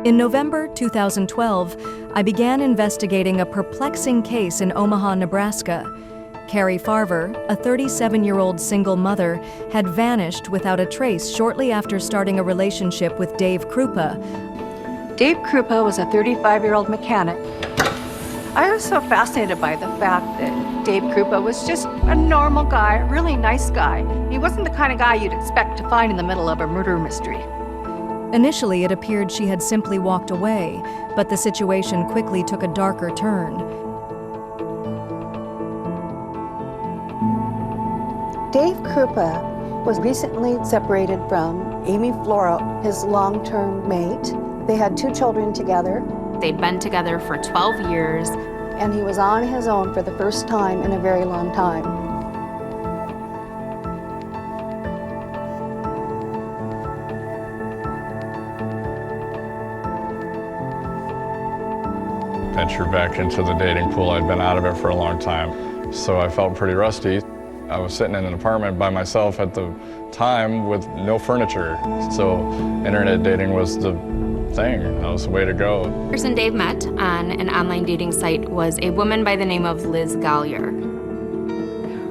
In November 2012, I began investigating a perplexing case in Omaha, Nebraska. Cari Farver, a 37-year-old single mother, had vanished without a trace shortly after starting a relationship with Dave Krupa. Dave Krupa was a 35-year-old mechanic. I was so fascinated by the fact that Dave Krupa was just a normal guy, a really nice guy. He wasn't the kind of guy you'd expect to find in the middle of a murder mystery. Initially, it appeared she had simply walked away, but the situation quickly took a darker turn. Dave Krupa was recently separated from Amy Flora, his long-term mate. They had 2 children together. They'd been together for 12 years. And he was on his own for the first time in a very long time. Venture back into the dating pool. I'd been out of it for a long time, so I felt pretty rusty. I was sitting in an apartment by myself at the time with no furniture, so internet dating was the thing. That was the way to go. The person Dave met on an online dating site was a woman by the name of Liz Gollier.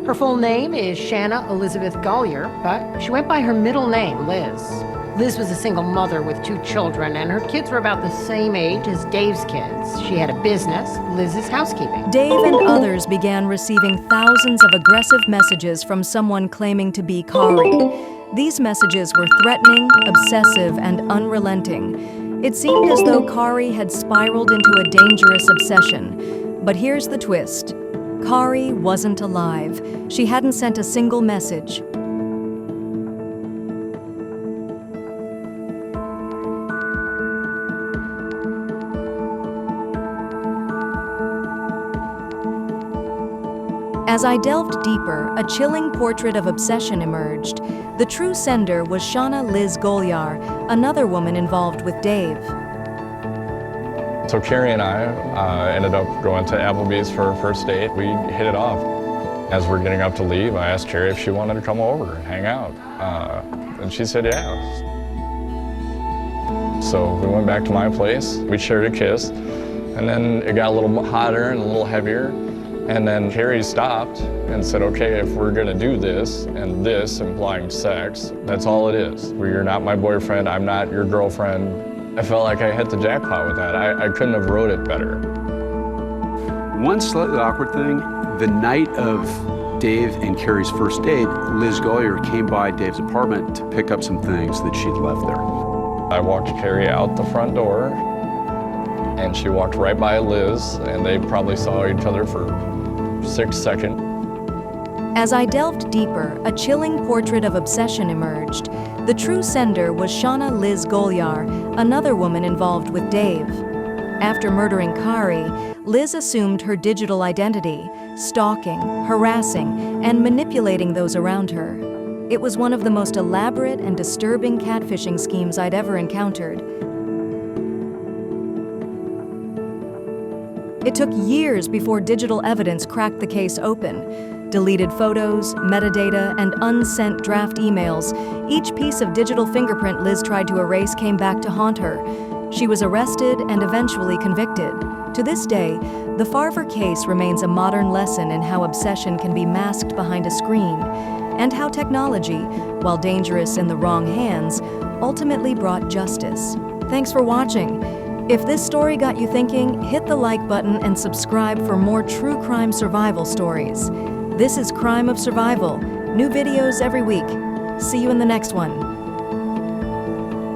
Her full name is Shanna Elizabeth Gollier, but she went by her middle name, Liz. Liz was a single mother with 2 children, and her kids were about the same age as Dave's kids. She had a business, Liz's housekeeping. Dave and others began receiving thousands of aggressive messages from someone claiming to be Cari. These messages were threatening, obsessive, and unrelenting. It seemed as though Cari had spiraled into a dangerous obsession. But here's the twist. Cari wasn't alive. She hadn't sent a single message. As I delved deeper, a chilling portrait of obsession emerged. The true sender was Shanna Liz Gollier, another woman involved with Dave. So Cari and I ended up going to Applebee's for our first date. We hit it off. As we're getting up to leave, I asked Cari if she wanted to come over and hang out. And she said yeah. So we went back to my place, we shared a kiss, and then it got a little hotter and a little heavier. And then Cari stopped and said, okay, if we're gonna do this, and this implying sex, that's all it is. You're not my boyfriend, I'm not your girlfriend. I felt like I hit the jackpot with that. I couldn't have wrote it better. One slightly awkward thing, the night of Dave and Cari's first date, Liz Gollier came by Dave's apartment to pick up some things that she'd left there. I walked Cari out the front door, and she walked right by Liz, and they probably saw each other for 6 seconds. As I delved deeper, a chilling portrait of obsession emerged. The true sender was Shanna Liz Gollier, another woman involved with Dave. After murdering Cari, Liz assumed her digital identity, stalking, harassing, and manipulating those around her. It was one of the most elaborate and disturbing catfishing schemes I'd ever encountered. It took years before digital evidence cracked the case open. Deleted photos, metadata, and unsent draft emails. Each piece of digital fingerprint Liz tried to erase came back to haunt her. She was arrested and eventually convicted. To this day, the Farver case remains a modern lesson in how obsession can be masked behind a screen, and how technology, while dangerous in the wrong hands, ultimately brought justice. Thanks for watching. If this story got you thinking, hit the like button and subscribe for more true crime survival stories. This is Crime of Survival. New videos every week. See you in the next one.